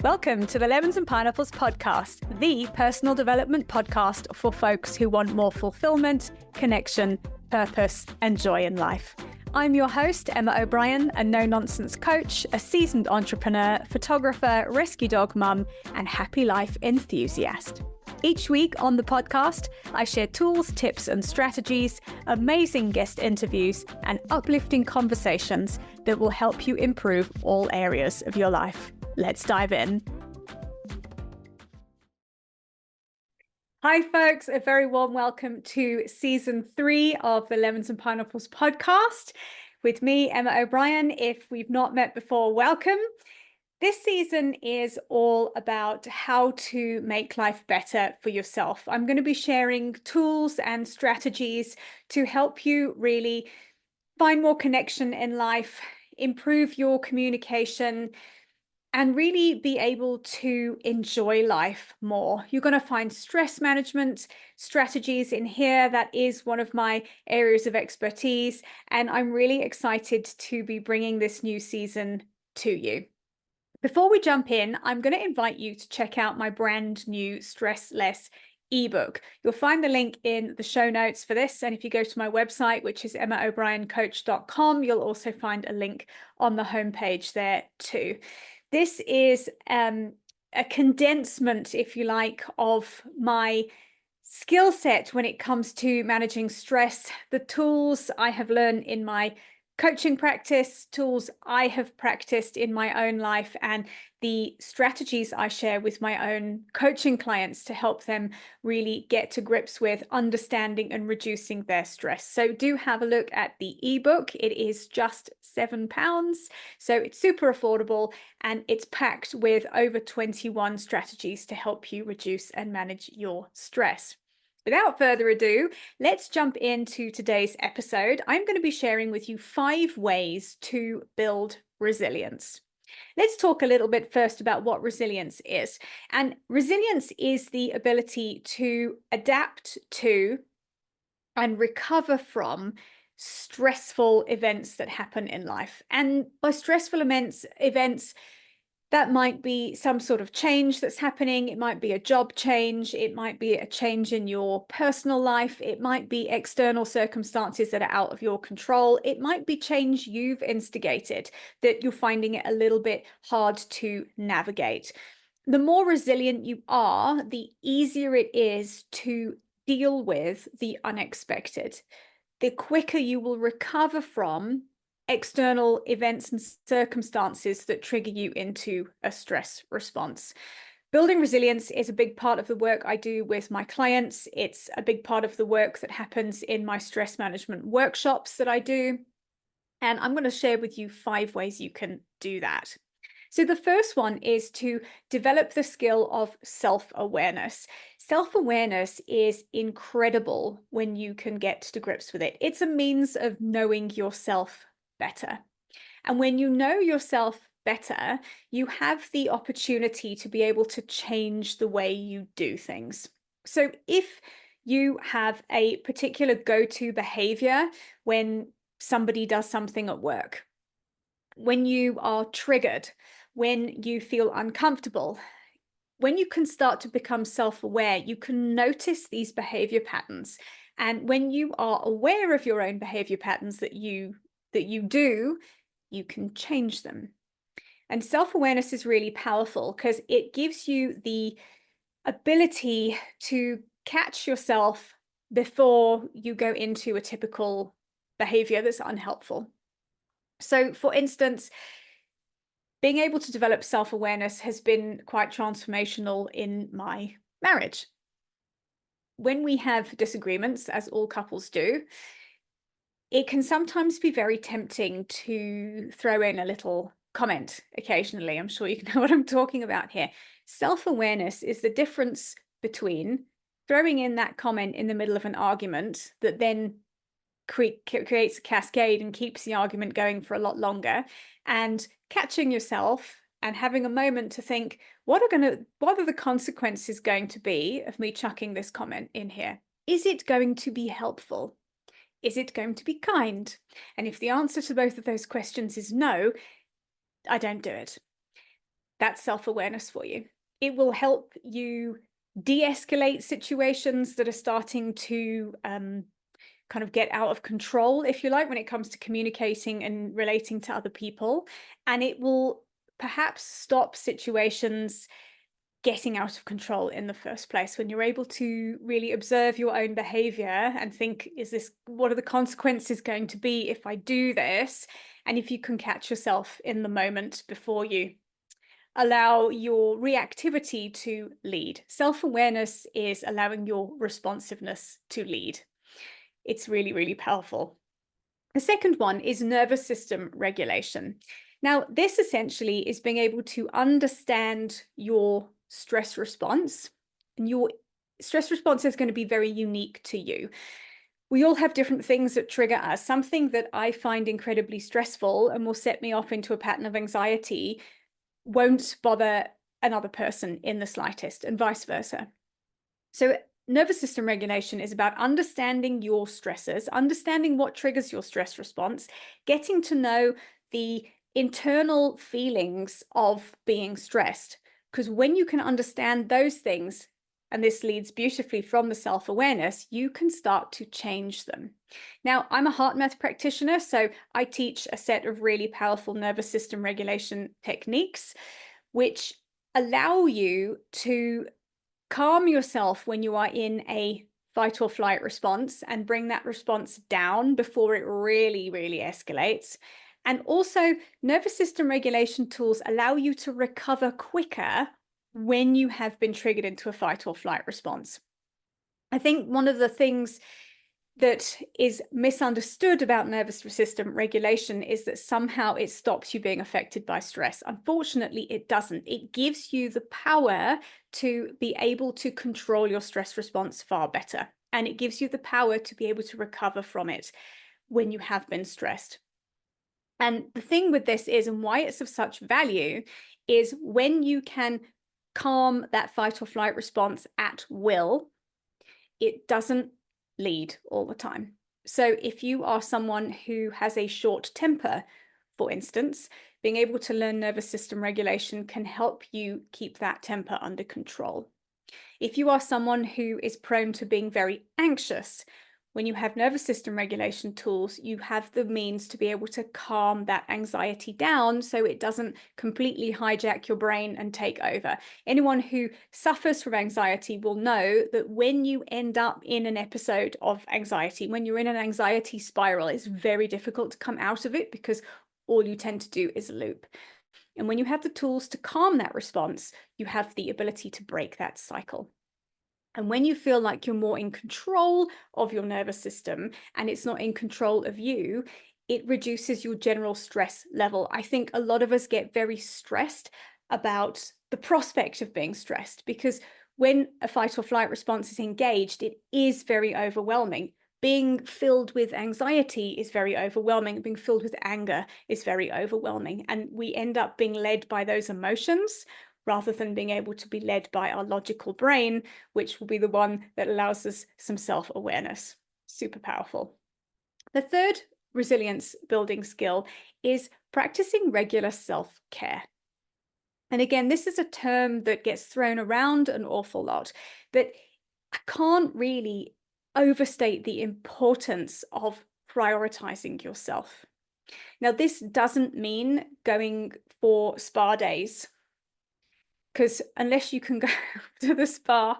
Welcome to the Lemons and Pineapples podcast, the personal development podcast for folks who want more fulfillment, connection, purpose, and joy in life. I'm your host, Emma O'Brien, a no-nonsense coach, a seasoned entrepreneur, photographer, rescue dog mum, and happy life enthusiast. Each week on the podcast, I share tools, tips, and strategies, amazing guest interviews, and uplifting conversations that will help you improve all areas of your life. Let's dive in. Hi, folks. A very warm welcome to season 3 of the Lemons and Pineapples podcast with me, Emma O'Brien. If we've not met before, welcome. This season is all about how to make life better for yourself. I'm going to be sharing tools and strategies to help you really find more connection in life, improve your communication, and really be able to enjoy life more. You're going to find stress management strategies in here. That is one of my areas of expertise, and I'm really excited to be bringing this new season to you. Before we jump in, I'm going to invite you to check out my brand new Stress Less ebook. You'll find the link in the show notes for this. And if you go to my website, which is emmaobriencoach.com, you'll also find a link on the homepage there too. This is a condensement, if you like, of my skill set when it comes to managing stress, the tools I have learned in my coaching practice, tools I have practiced in my own life, and the strategies I share with my own coaching clients to help them really get to grips with understanding and reducing their stress. So do have a look at the ebook. It is just £7, so it's super affordable, and it's packed with over 21 strategies to help you reduce and manage your stress. Without further ado, let's jump into today's episode. I'm going to be sharing with you 5 ways to build resilience. Let's talk a little bit first about what resilience is. And resilience is the ability to adapt to and recover from stressful events that happen in life. And by stressful events, that might be some sort of change that's happening. It might be a job change. It might be a change in your personal life. It might be external circumstances that are out of your control. It might be change you've instigated that you're finding it a little bit hard to navigate. The more resilient you are, the easier it is to deal with the unexpected. The quicker you will recover from external events and circumstances that trigger you into a stress response. Building resilience is a big part of the work I do with my clients. It's a big part of the work that happens in my stress management workshops that I do. And I'm going to share with you 5 ways you can do that. So the first one is to develop the skill of self-awareness. Self-awareness is incredible when you can get to grips with it. It's a means of knowing yourself better. And when you know yourself better, you have the opportunity to be able to change the way you do things. So if you have a particular go-to behavior when somebody does something at work, when you are triggered, when you feel uncomfortable, when you can start to become self-aware, you can notice these behavior patterns. And when you are aware of your own behavior patterns that you do, you can change them. And self-awareness is really powerful because it gives you the ability to catch yourself before you go into a typical behavior that's unhelpful. So, for instance, being able to develop self-awareness has been quite transformational in my marriage. When we have disagreements, as all couples do, it can sometimes be very tempting to throw in a little comment occasionally. I'm sure you know what I'm talking about here. Self-awareness is the difference between throwing in that comment in the middle of an argument that then creates a cascade and keeps the argument going for a lot longer, and catching yourself and having a moment to think, what are the consequences going to be of me chucking this comment in here? Is it going to be helpful? Is it going to be kind? And if the answer to both of those questions is no, I don't do it. that's self-awareness for you. It will help you de-escalate situations that are starting to kind of get out of control, if you like, when it comes to communicating and relating to other people. And it will perhaps stop situations getting out of control in the first place when you're able to really observe your own behavior and think, what are the consequences going to be if I do this? And if you can catch yourself in the moment before you allow your reactivity to lead. Self-awareness is allowing your responsiveness to lead. It's really, really powerful. The second one is nervous system regulation. Now, this essentially is being able to understand your stress response. And your stress response is going to be very unique to you. We all have different things that trigger us. Something that I find incredibly stressful and will set me off into a pattern of anxiety won't bother another person in the slightest, and vice versa. So nervous system regulation is about understanding your stressors, understanding what triggers your stress response, getting to know the internal feelings of being stressed. Because when you can understand those things, and this leads beautifully from the self-awareness, you can start to change them. Now, I'm a heart math practitioner, so I teach a set of really powerful nervous system regulation techniques, which allow you to calm yourself when you are in a fight or flight response and bring that response down before it really, really escalates. And also, nervous system regulation tools allow you to recover quicker when you have been triggered into a fight or flight response. I think one of the things that is misunderstood about nervous system regulation is that somehow it stops you being affected by stress. Unfortunately, it doesn't. It gives you the power to be able to control your stress response far better. And it gives you the power to be able to recover from it when you have been stressed. And the thing with this is, and why it's of such value, is when you can calm that fight or flight response at will, it doesn't lead all the time. So if you are someone who has a short temper, for instance, being able to learn nervous system regulation can help you keep that temper under control. If you are someone who is prone to being very anxious, when you have nervous system regulation tools, you have the means to be able to calm that anxiety down so it doesn't completely hijack your brain and take over. Anyone who suffers from anxiety will know that when you end up in an episode of anxiety, when you're in an anxiety spiral, it's very difficult to come out of it because all you tend to do is loop. And when you have the tools to calm that response, you have the ability to break that cycle. And when you feel like you're more in control of your nervous system and it's not in control of you, it reduces your general stress level. I think a lot of us get very stressed about the prospect of being stressed because when a fight or flight response is engaged, it is very overwhelming. Being filled with anxiety is very overwhelming. Being filled with anger is very overwhelming. And we end up being led by those emotions rather than being able to be led by our logical brain, which will be the one that allows us some self-awareness. Super powerful. The third resilience building skill is practicing regular self-care. And again, this is a term that gets thrown around an awful lot, but I can't really overstate the importance of prioritizing yourself. Now, this doesn't mean going for spa days, because unless you can go to the spa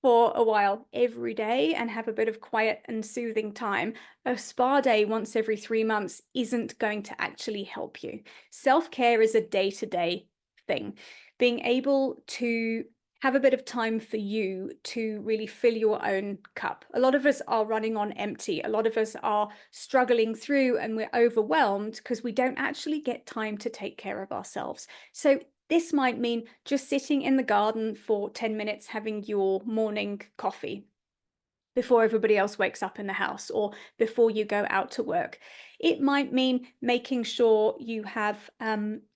for a while every day and have a bit of quiet and soothing time, a spa day once every 3 months isn't going to actually help you. Self-care is a day-to-day thing. Being able to have a bit of time for you to really fill your own cup. A lot of us are running on empty. A lot of us are struggling through and we're overwhelmed because we don't actually get time to take care of ourselves. So this might mean just sitting in the garden for 10 minutes having your morning coffee before everybody else wakes up in the house or before you go out to work. It might mean making sure you have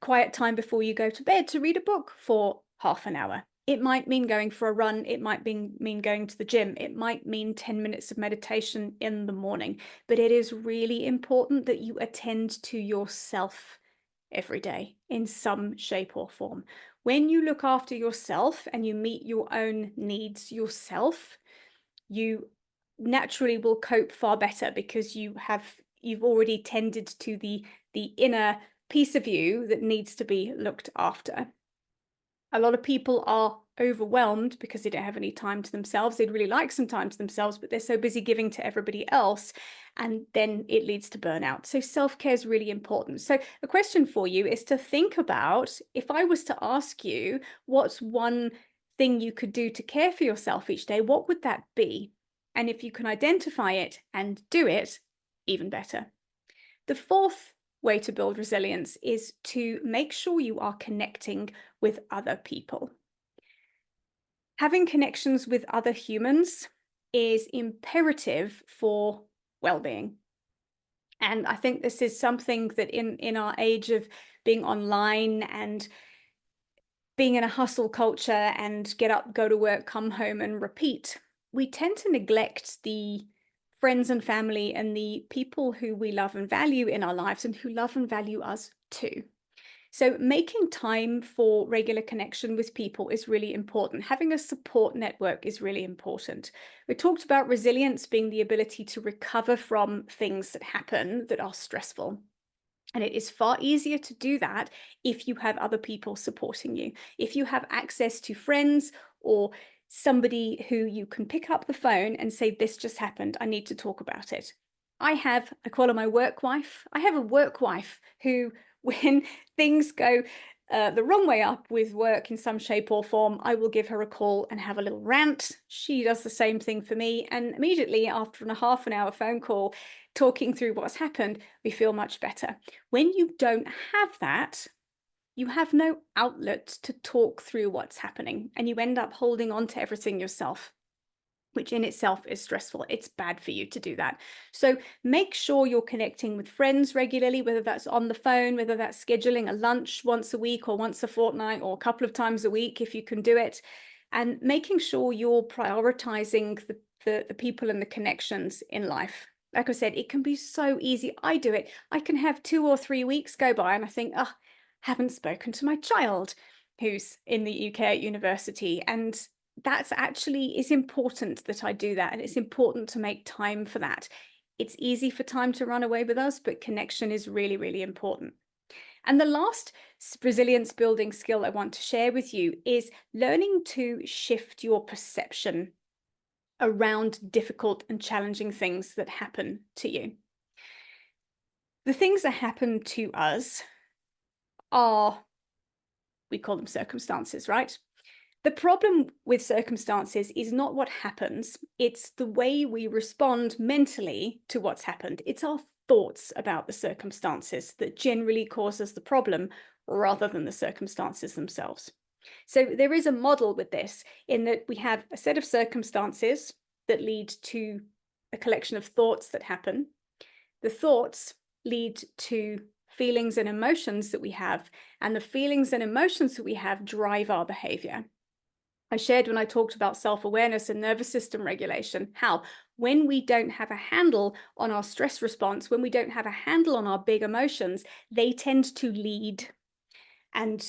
quiet time before you go to bed to read a book for half an hour. It might mean going for a run. It might mean going to the gym. It might mean 10 minutes of meditation in the morning. But it is really important that you attend to yourself every day in some shape or form. When you look after yourself and you meet your own needs yourself, you naturally will cope far better because you've already tended to the inner piece of you that needs to be looked after. A lot of people are overwhelmed because they don't have any time to themselves. They'd really like some time to themselves, but they're so busy giving to everybody else, and then it leads to burnout. So self-care is really important. So a question for you is to think about, if I was to ask you what's one thing you could do to care for yourself each day, what would that be? And if you can identify it and do it, even better. The fourth way to build resilience is to make sure you are connecting with other people. Having connections with other humans is imperative for well-being. And I think this is something that in our age of being online and being in a hustle culture and get up, go to work, come home and repeat, we tend to neglect the friends and family and the people who we love and value in our lives and who love and value us too. So making time for regular connection with people is really important. Having a support network is really important. We talked about resilience being the ability to recover from things that happen that are stressful. And it is far easier to do that if you have other people supporting you. If you have access to friends or somebody who you can pick up the phone and say, this just happened, I need to talk about it. I call her my work wife. I have a work wife who, when things go the wrong way up with work in some shape or form, I will give her a call and have a little rant. She does the same thing for me. And immediately after a half an hour phone call, talking through what's happened, we feel much better. When you don't have that, you have no outlet to talk through what's happening, and you end up holding on to everything yourself, which in itself is stressful. It's bad for you to do that. So make sure you're connecting with friends regularly, whether that's on the phone, whether that's scheduling a lunch once a week or once a fortnight or a couple of times a week if you can do it, and making sure you're prioritizing the people and the connections in life. Like I said, it can be so easy. I do it. I can have 2 or 3 weeks go by and I think, oh, haven't spoken to my child who's in the UK at university. And that's actually, it's important that I do that. And it's important to make time for that. It's easy for time to run away with us, but connection is really, really important. And the last resilience building skill I want to share with you is learning to shift your perception around difficult and challenging things that happen to you. The things that happen to us are, we call them circumstances, right? The problem with circumstances is not what happens, it's the way we respond mentally to what's happened. It's our thoughts about the circumstances that generally causes the problem rather than the circumstances themselves. So there is a model with this in that we have a set of circumstances that lead to a collection of thoughts that happen. The thoughts lead to feelings and emotions that we have, and the feelings and emotions that we have drive our behavior. I shared when I talked about self-awareness and nervous system regulation, how when we don't have a handle on our stress response, when we don't have a handle on our big emotions, they tend to lead. And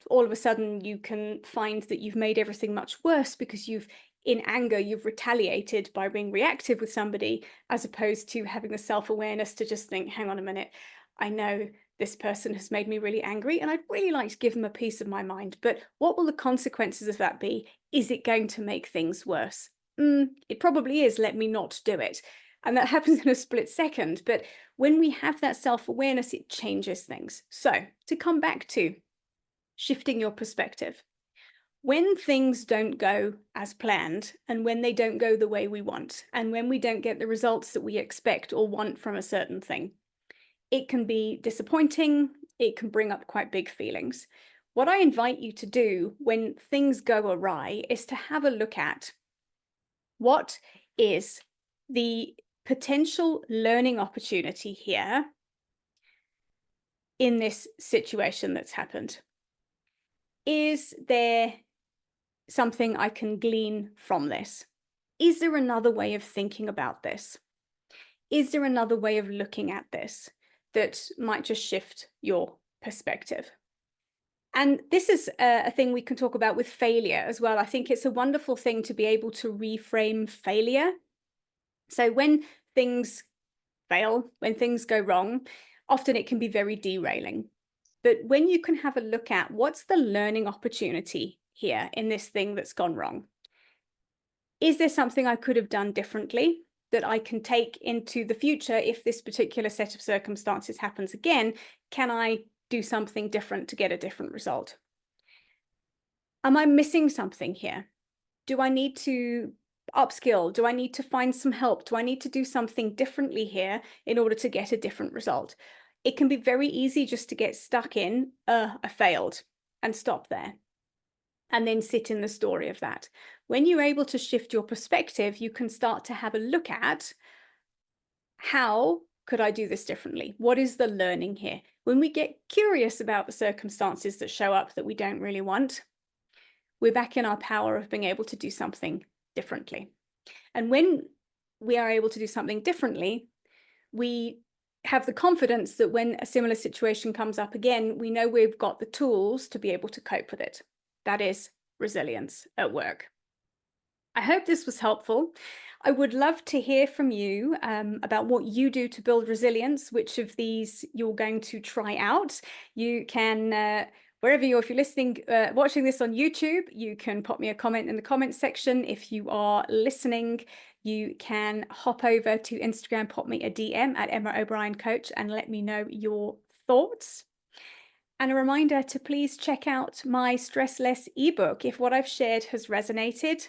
all of a sudden you can find that you've made everything much worse because in anger, you've retaliated by being reactive with somebody, as opposed to having the self-awareness to just think, hang on a minute, I know this person has made me really angry and I'd really like to give them a piece of my mind, but what will the consequences of that be? Is it going to make things worse? It probably is. Let me not do it. And that happens in a split second. But when we have that self-awareness, it changes things. So to come back to shifting your perspective, when things don't go as planned and when they don't go the way we want, and when we don't get the results that we expect or want from a certain thing, it can be disappointing. It can bring up quite big feelings. What I invite you to do when things go awry is to have a look at what is the potential learning opportunity here in this situation that's happened. Is there something I can glean from this? Is there another way of thinking about this? Is there another way of looking at this that might just shift your perspective. And this is a thing we can talk about with failure as well. I think it's a wonderful thing to be able to reframe failure. So when things fail, when things go wrong, often it can be very derailing. But when you can have a look at what's the learning opportunity here in this thing that's gone wrong? Is there something I could have done differently that I can take into the future if this particular set of circumstances happens again? Can I do something different to get a different result? Am I missing something here? Do I need to upskill? Do I need to find some help? Do I need to do something differently here in order to get a different result? It can be very easy just to get stuck in, I failed, and stop there, and then sit in the story of that. When you're able to shift your perspective, you can start to have a look at, how could I do this differently? What is the learning here? When we get curious about the circumstances that show up that we don't really want, we're back in our power of being able to do something differently. And when we are able to do something differently, we have the confidence that when a similar situation comes up again, we know we've got the tools to be able to cope with it. That is resilience at work. I hope this was helpful. I would love to hear from you about what you do to build resilience, which of these you're going to try out. You can, wherever if you're listening, watching this on YouTube, you can pop me a comment in the comments section. If you are listening, you can hop over to Instagram, pop me a DM at Emma O'Brien Coach and let me know your thoughts. And a reminder to please check out my Stress Less ebook if what I've shared has resonated.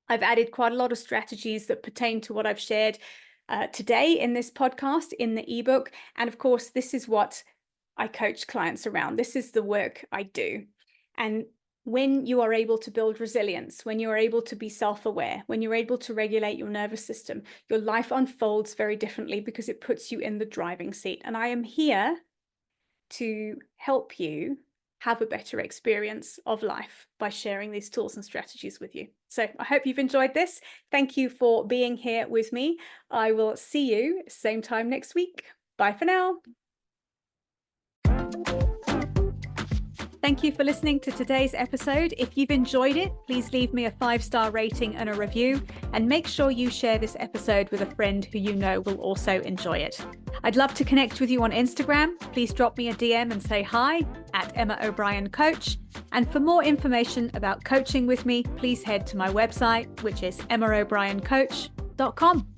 I've added quite a lot of strategies that pertain to what I've shared today in this podcast, in the ebook. And of course, this is what I coach clients around. This is the work I do. And when you are able to build resilience, when you're able to be self-aware, when you're able to regulate your nervous system, your life unfolds very differently because it puts you in the driving seat. And I am here to help you have a better experience of life by sharing these tools and strategies with you. So I hope you've enjoyed this. Thank you for being here with me. I will see you same time next week. Bye for now. Thank you for listening to today's episode. If you've enjoyed it, please leave me a 5-star rating and a review, and make sure you share this episode with a friend who you know will also enjoy it. I'd love to connect with you on Instagram. Please drop me a DM and say hi at Emma O'Brien Coach. And for more information about coaching with me, please head to my website, which is emmaobrien.coach.com.